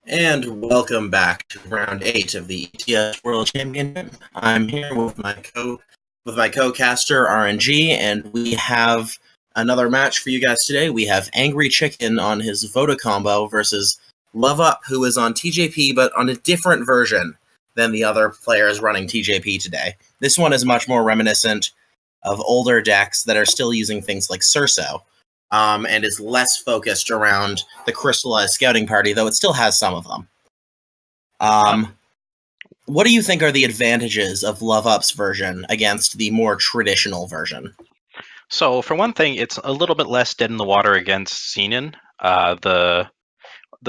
And welcome back to round 8 of the ETS World Championship. I'm here with my co-caster aReNGee, and we have another match for you guys today. We have Angrychicken on his Voda combo versus LoveUP, who is on TJP, but on a different version than the other players running TJP today. This one is much more reminiscent of older decks that are still using things like Surso. And is less focused around the crystallized scouting party, though it still has some of them. What do you think are the advantages of LoveUp's version against the more traditional version? So, for one thing, it's a little bit less dead in the water against Xenon. The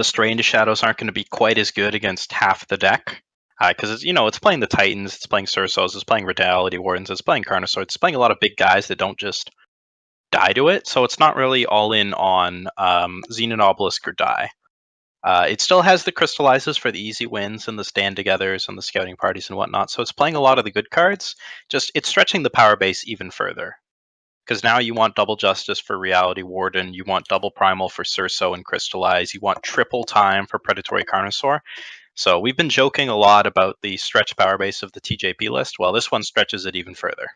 Stray into Shadows aren't going to be quite as good against half the deck. Because it's playing the Titans, it's playing Sursos, it's playing Reality Wardens, it's playing Carnosaurs, it's playing a lot of big guys that don't just die to it, so it's not really all in on Xenon Obelisk or die. It still has the crystallizes for the easy wins and the stand togethers and the scouting parties and whatnot, so it's playing a lot of the good cards, just it's stretching the power base even further. Because now you want double justice for Reality Warden, you want double primal for Surso and Crystallize, you want triple time for Predatory Carnosaur. So we've been joking a lot about the stretch power base of the TJP list. Well, this one stretches it even further.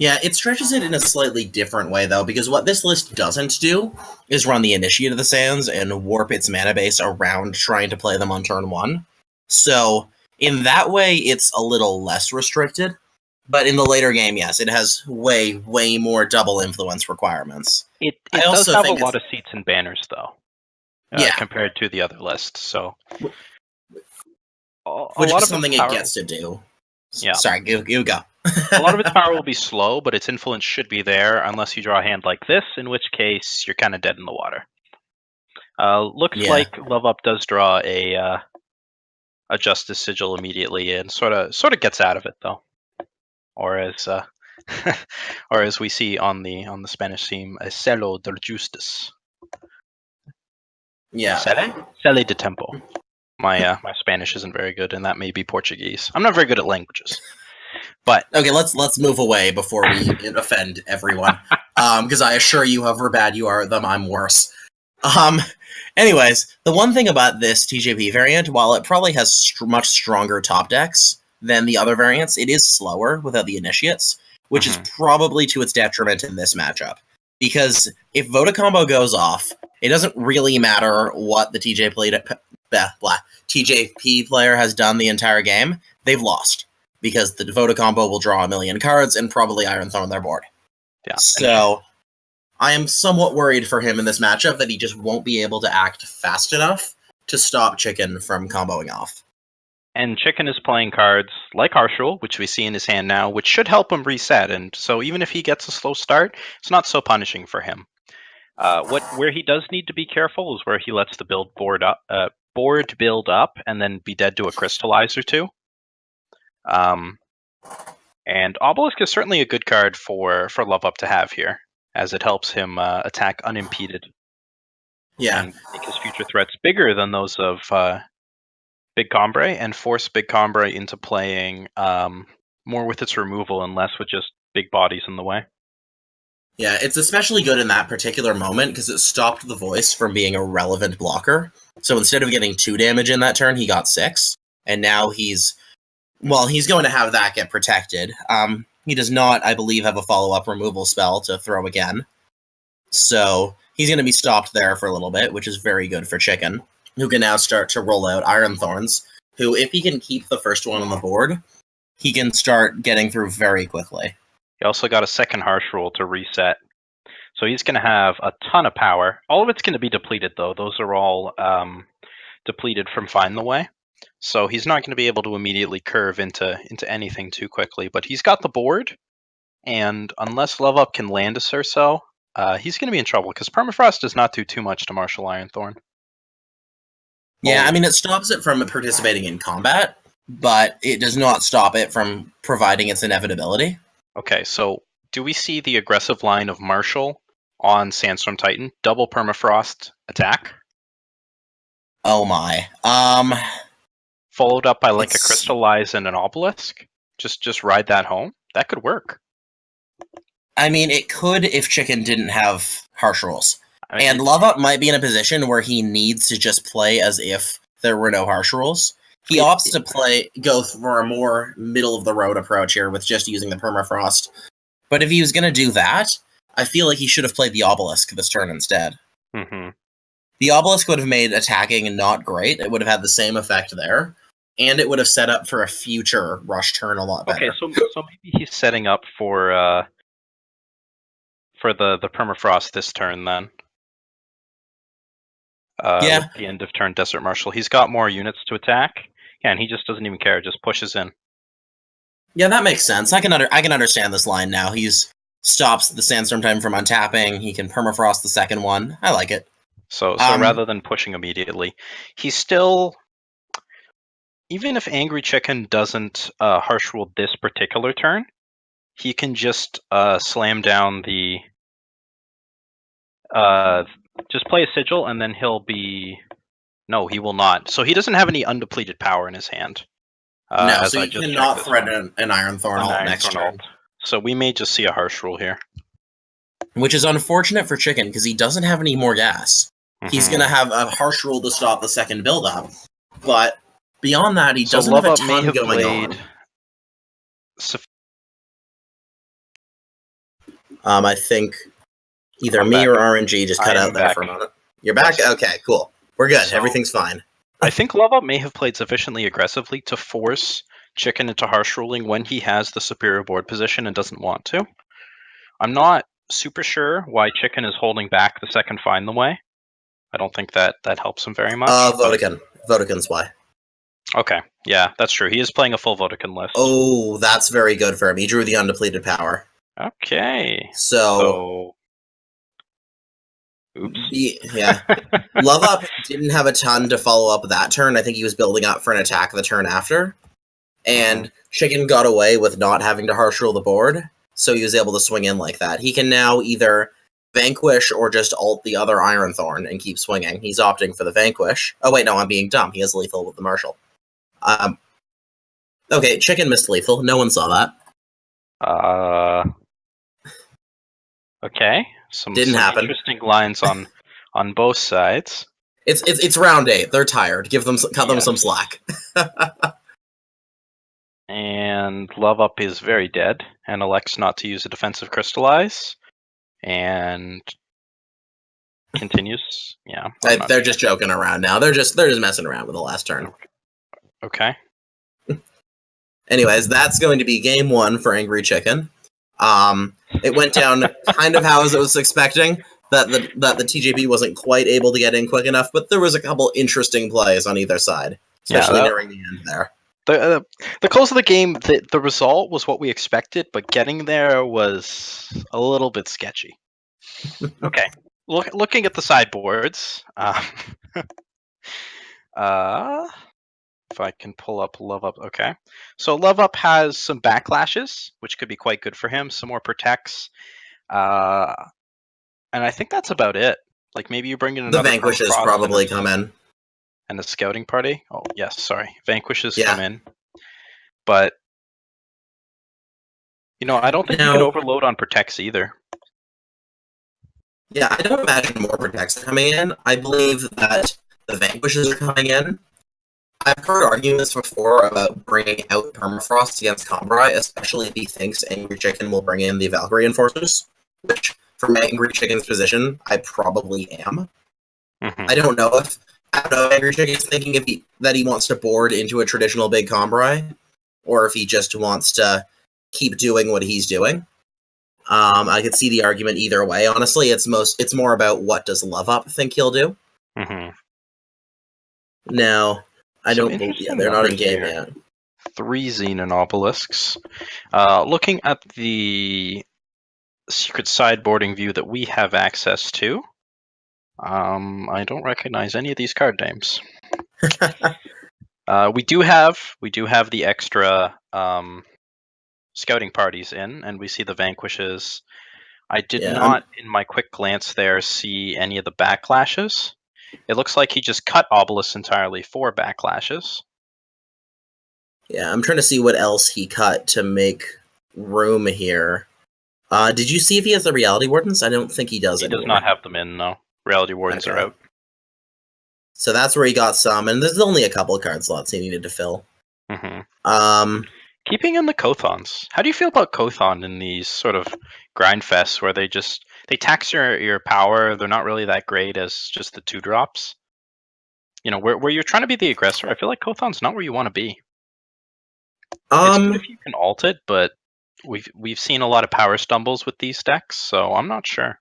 Yeah, it stretches it in a slightly different way, though, because what this list doesn't do is run the Initiate of the Sands and warp its mana base around trying to play them on turn 1. So, in that way, it's a little less restricted. But in the later game, yes, it has way, way more double influence requirements. It does have a lot of seats and banners, though, compared to the other lists. So, which is something it gets to do. Yeah. Sorry, you go. A lot of its power will be slow, but its influence should be there unless you draw a hand like this, in which case you're kind of dead in the water. Looks like LoveUp does draw a Justice Sigil immediately and sort of gets out of it, though. Or as or as we see on the Spanish theme, a Celo de Justice. Yeah. Cele de Tempo. My Spanish isn't very good, and that may be Portuguese. I'm not very good at languages. But okay, let's move away before we offend everyone. Because I assure you, however bad you are at them, I'm worse. Anyways, the one thing about this TJP variant, while it probably has much stronger top decks than the other variants, it is slower without the initiates, which is probably to its detriment in this matchup. Because if Voda combo goes off, it doesn't really matter what the TJP player has done the entire game. They've lost. Because the Voda combo will draw a million cards and probably Iron Throne their board. Yeah. So, I am somewhat worried for him in this matchup that he just won't be able to act fast enough to stop Chicken from comboing off. And Chicken is playing cards like Arshul, which we see in his hand now, which should help him reset. And so even if he gets a slow start, it's not so punishing for him. Where he does need to be careful is where he lets the board build up and then be dead to a Crystallize or two. And Obelisk is certainly a good card for LoveUp to have here, as it helps him attack unimpeded. Yeah. And make his future threats bigger than those of Big Combre, and force Big Combre into playing more with its removal and less with just big bodies in the way. Yeah, it's especially good in that particular moment because it stopped the voice from being a relevant blocker. So instead of getting 2 damage in that turn, he got 6. And now he's going to have that get protected. He does not, I believe, have a follow-up removal spell to throw again. So he's going to be stopped there for a little bit, which is very good for Chicken, who can now start to roll out Iron Thorns, who, if he can keep the first one on the board, he can start getting through very quickly. He also got a second Harsh Rule to reset. So he's going to have a ton of power. All of it's going to be depleted, though. Those are all depleted from Find the Way. So he's not going to be able to immediately curve into anything too quickly. But he's got the board, and unless LoveUp can land a Surso, he's going to be in trouble, because Permafrost does not do too much to Martial Ironthorn. Yeah, I mean, it stops it from participating in combat, but it does not stop it from providing its inevitability. Okay, so do we see the aggressive line of Martial on Sandstorm Titan? Double Permafrost attack? Oh my. Followed up by like a Crystallize and an Obelisk? Just ride that home? That could work. I mean, it could if Chicken didn't have Harsh Rules. And LoveUp might be in a position where he needs to just play as if there were no harsh rules. He opts to go for a more middle-of-the-road approach here with just using the permafrost. But if he was going to do that, I feel like he should have played the obelisk this turn instead. Mm-hmm. The obelisk would have made attacking not great. It would have had the same effect there, and it would have set up for a future rush turn a lot better. Okay, so maybe he's setting up for the permafrost this turn then. Yeah. With the end of turn Desert Marshal. He's got more units to attack, and he just doesn't even care, just pushes in. Yeah, that makes sense. I can understand this line now. He's stops the Sandstorm Titan from untapping. He can permafrost the second one. I like it. So rather than pushing immediately, he's still... Even if Angrychicken doesn't harsh rule this particular turn, he can just slam down the... just play a Sigil, and then he'll be... No, he will not. So he doesn't have any undepleted power in his hand. No, so he cannot threaten an Iron Thorn ult next turn. So we may just see a harsh rule here. Which is unfortunate for Chicken, because he doesn't have any more gas. Mm-hmm. He's going to have a harsh rule to stop the second build-up. But beyond that, he doesn't have a ton going on. I think either me or aReNGee just cut out there for a moment. You're back? Yes. Okay, cool. We're good. Everything's fine. I think LoveUP may have played sufficiently aggressively to force Chicken into harsh ruling when he has the superior board position and doesn't want to. I'm not super sure why Chicken is holding back the second Find the Way. I don't think that helps him very much. Bradykin. Bradykin's why. Okay, yeah, that's true. He is playing a full Bradykin list. Oh, that's very good for him. He drew the undepleted power. Okay. So oops. Yeah. LoveUP didn't have a ton to follow up that turn. I think he was building up for an attack the turn after. And Chicken got away with not having to harsh rule the board, so he was able to swing in like that. He can now either Vanquish or just ult the other Iron Thorn and keep swinging. He's opting for the Vanquish. Oh wait, no, I'm being dumb. He has lethal with the Marshal. Okay, Chicken missed lethal. No one saw that. Okay. Some happen. Interesting lines on both sides. It's round 8. They're tired. Cut them some slack. And LoveUP is very dead and elects not to use a defensive crystallize, and continues. Yeah, they're just joking around now. They're just messing around with the last turn. Okay. Anyways, that's going to be game 1 for Angrychicken. It went down kind of how as it was expecting. That the TJP wasn't quite able to get in quick enough, but there was a couple interesting plays on either side, especially nearing the end there. The close of the game, the result was what we expected, but getting there was a little bit sketchy. Okay, looking at the sideboards, if I can pull up LoveUP. Okay, so LoveUp has some backlashes, which could be quite good for him. Some more protects, and I think that's about it. Like maybe you bring in another. The Vanquishes probably come in. And the scouting party? Oh, yes, sorry. Vanquishes come in. But, I don't think you can overload on protects either. Yeah, I don't imagine more protects coming in. I believe that the Vanquishes are coming in. I've heard arguments before about bringing out Permafrost against Combrai, especially if he thinks Angrychicken will bring in the Valkyrie Enforcers, which, from Angrychicken's position, I probably am. Mm-hmm. I don't know if Angrychicken's thinking that he wants to board into a traditional big Combrai, or if he just wants to keep doing what he's doing. I could see the argument either way. Honestly, it's more about what does LoveUp think he'll do. Mm-hmm. Now, I don't think they're not in game yet. 3 Xenon obelisks. Looking at the secret sideboarding view that we have access to, I don't recognize any of these card names. We do have the extra scouting parties in, and we see the Vanquishes. I did not, in my quick glance there, see any of the backlashes. It looks like he just cut Obelisk entirely for backlashes. Yeah, I'm trying to see what else he cut to make room here. Did you see if he has the Reality Wardens? I don't think he does. He does not have them in, no. Reality Wardens are out. So that's where he got some, and there's only a couple of card slots he needed to fill. Mm-hmm. Keeping in the Kothons, how do you feel about Kothon in these sort of grind fests where they tax your power? They're not really that great as just the 2-drops. You know, where you're trying to be the aggressor. I feel like Kothon's not where you want to be. It's good if you can alt it, but we've seen a lot of power stumbles with these decks, so I'm not sure.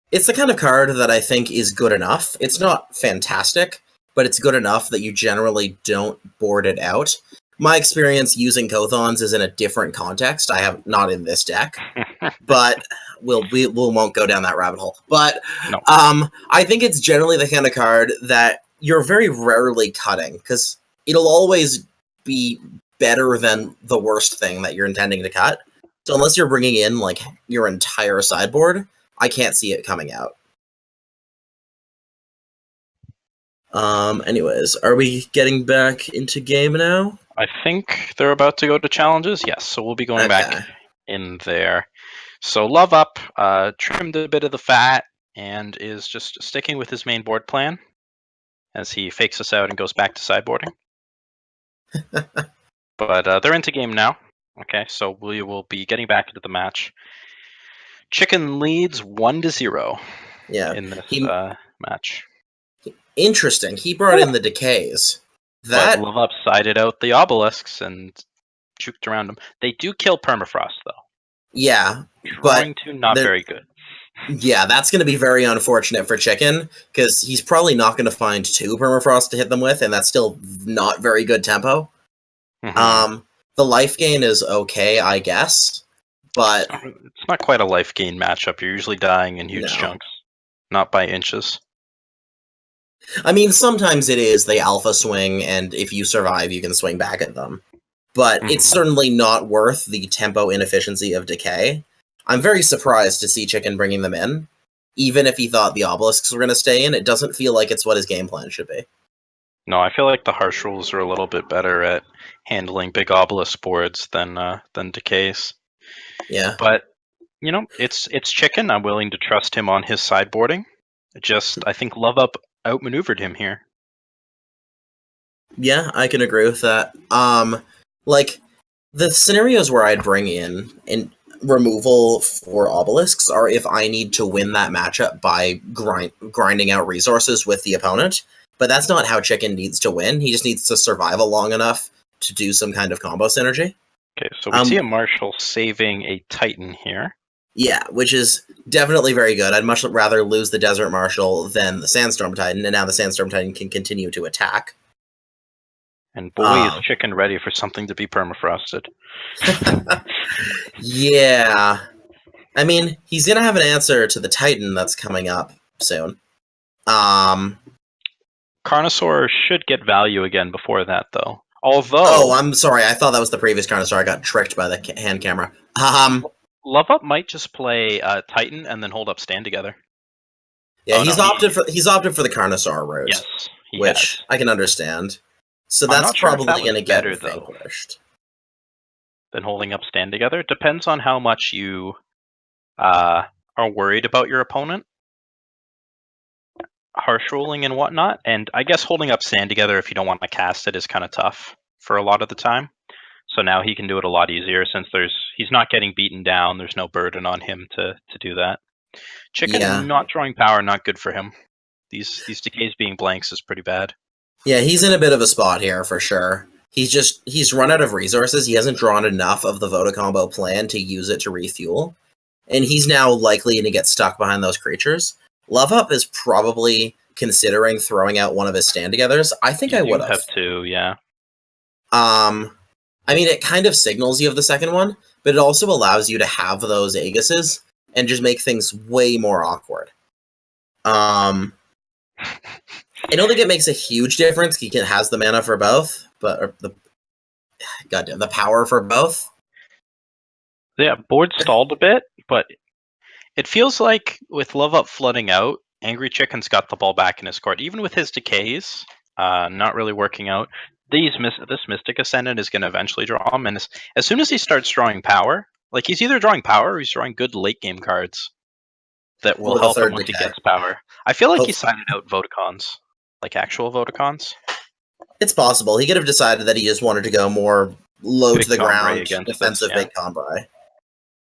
It's the kind of card that I think is good enough. It's not fantastic, but it's good enough that you generally don't board it out. My experience using Kothons is in a different context. I have not in this deck, but we won't go down that rabbit hole. But no. I think it's generally the kind of card that you're very rarely cutting, because it'll always be better than the worst thing that you're intending to cut. So unless you're bringing in like your entire sideboard, I can't see it coming out. Anyways, are we getting back into game now? I think they're about to go to challenges. Yes, so we'll be going back in there. So LoveUP trimmed a bit of the fat and is just sticking with his main board plan as he fakes us out and goes back to sideboarding. But they're into game now. Okay, so we will be getting back into the match. Chicken leads 1-0. Yeah, in this match. Interesting. He brought in the decays. But LoveUP sided out the obelisks and juked around them. They do kill permafrost, though. Yeah, Drawing to not very good. Yeah, that's going to be very unfortunate for Chicken, because he's probably not going to find 2 permafrost to hit them with, and that's still not very good tempo. Mm-hmm. The life gain is okay, I guess, but it's not quite a life gain matchup. You're usually dying in huge chunks, not by inches. I mean, sometimes it is the alpha swing, and if you survive, you can swing back at them. But it's certainly not worth the tempo inefficiency of decay. I'm very surprised to see Chicken bringing them in. Even if he thought the obelisks were going to stay in, it doesn't feel like it's what his game plan should be. No, I feel like the harsh rules are a little bit better at handling big obelisk boards than decays. Yeah. But, you know, it's Chicken. I'm willing to trust him on his sideboarding. I think LoveUP outmaneuvered him here. Yeah, I can agree with that. Like, the scenarios where I'd bring in removal for obelisks are if I need to win that matchup by grinding out resources with the opponent. But that's not how Chicken needs to win. He just needs to survive long enough to do some kind of combo synergy. Okay, so we see a Marshal saving a Titan here. Yeah, which is definitely very good. I'd much rather lose the Desert Marshal than the Sandstorm Titan, and now the Sandstorm Titan can continue to attack. And boy, is Chicken ready for something to be permafrosted. Yeah. I mean, he's going to have an answer to the Titan that's coming up soon. Carnosaur should get value again before that, though. Although... Oh, I'm sorry. I thought that was the previous Carnosaur. I got tricked by the hand camera. LoveUP might just play Titan and then hold up stand together. Yeah, he's opted for the Carnosaur route. Yes, which I can understand. So that's probably going to get vanquished. Than holding up stand together. It depends on how much you are worried about your opponent. Harsh ruling and whatnot. And I guess holding up stand together if you don't want to cast it is kind of tough for a lot of the time. So now he can do it a lot easier since he's not getting beaten down. There's no burden on him to do that. Chicken not drawing power, not good for him. These decays being blanks is pretty bad. Yeah, he's in a bit of a spot here for sure. He's run out of resources. He hasn't drawn enough of the Voda combo plan to use it to refuel. And he's now likely to get stuck behind those creatures. LoveUP is probably considering throwing out one of his stand-togethers. I think I would have to, yeah. I mean, it kind of signals you have the second one, but it also allows you to have those Aegises and just make things way more awkward. I don't think it makes a huge difference. He has the mana for both, but the power for both. Yeah, board stalled a bit, but it feels like with LoveUP flooding out, Angrychicken's got the ball back in his court. Even with his decays, not really working out. This Mystic Ascendant is going to eventually draw him, and as soon as he starts drawing power, like he's either drawing power or he's drawing good late game cards that will help him once he gets power. I feel like he sided out Vodacons. like actual Vodacons. It's possible. He could have decided that he just wanted to go more low Big to the Combray ground, against defensive this, yeah. big Combray,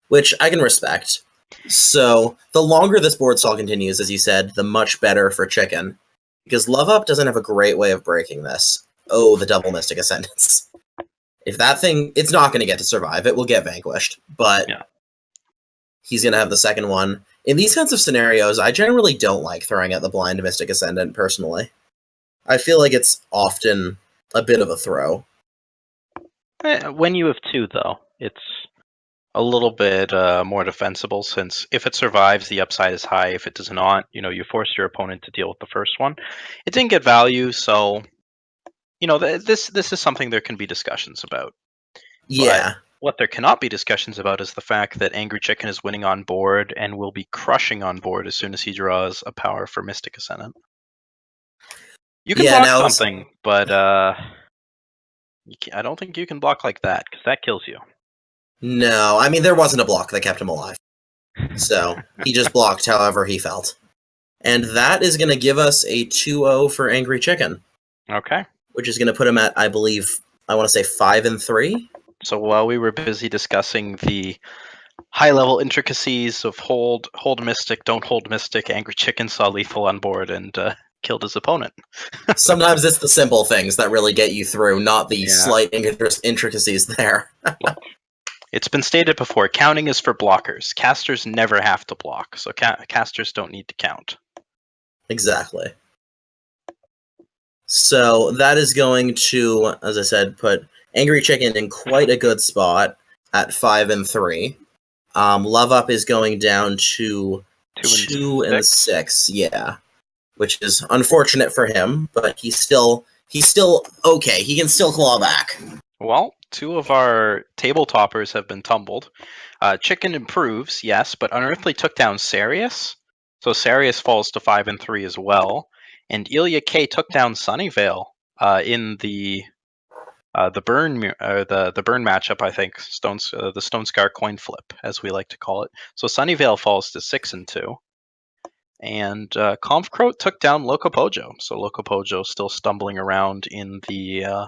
which I can respect. So the longer this board stall continues, as you said, the much better for Chicken, because LoveUp doesn't have a great way of breaking this. Oh, the double Mystic Ascendance. If that thing, it's not going to get to survive. It will get vanquished, but Yeah. he's going to have the second one. In these kinds of scenarios, I generally don't like throwing at the blind Mystic Ascendant, personally. I feel like it's often a bit of a throw. When you have two, though, it's a little bit more defensible, since if it survives, the upside is high. If it does not, you force your opponent to deal with the first one. It didn't get value, so this is something there can be discussions about. Yeah. But what there cannot be discussions about is the fact that Angrychicken is winning on board and will be crushing on board as soon as he draws a power for Mystic Ascendant. You can block something, but I don't think you can block like that, because that kills you. No, I mean, there wasn't a block that kept him alive. So he just blocked however he felt. And that is going to give us a 2-0 for Angrychicken. Okay. Which is going to put him at, I believe, I want to say 5-3. So while we were busy discussing the high-level intricacies of hold Mystic, don't hold Mystic, Angrychicken saw lethal on board and killed his opponent. Sometimes it's the simple things that really get you through, not the slight intricacies there. Look, it's been stated before, counting is for blockers. Casters never have to block, so casters don't need to count. Exactly. So that is going to, as I said, put Angrychicken in quite a good spot at 5-3. LoveUp is going down to 2-6. Yeah, which is unfortunate for him, but he's still okay. He can still claw back. Well, two of our table toppers have been tumbled. Chicken improves, yes, but Unearthly took down Sarius, so Sarius falls to 5-3 as well. And Ilya K took down Sunnyvale in the burn the burn matchup. I think the Stone Scar coin flip, as we like to call it. So Sunnyvale falls to 6-2. And Confcroat took down Locopojo, so Locopojo still stumbling around in the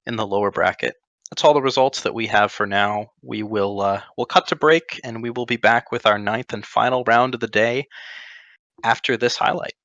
lower bracket. That's all the results that we have for now. We will we'll cut to break, and we will be back with our 9th and final round of the day after this highlight.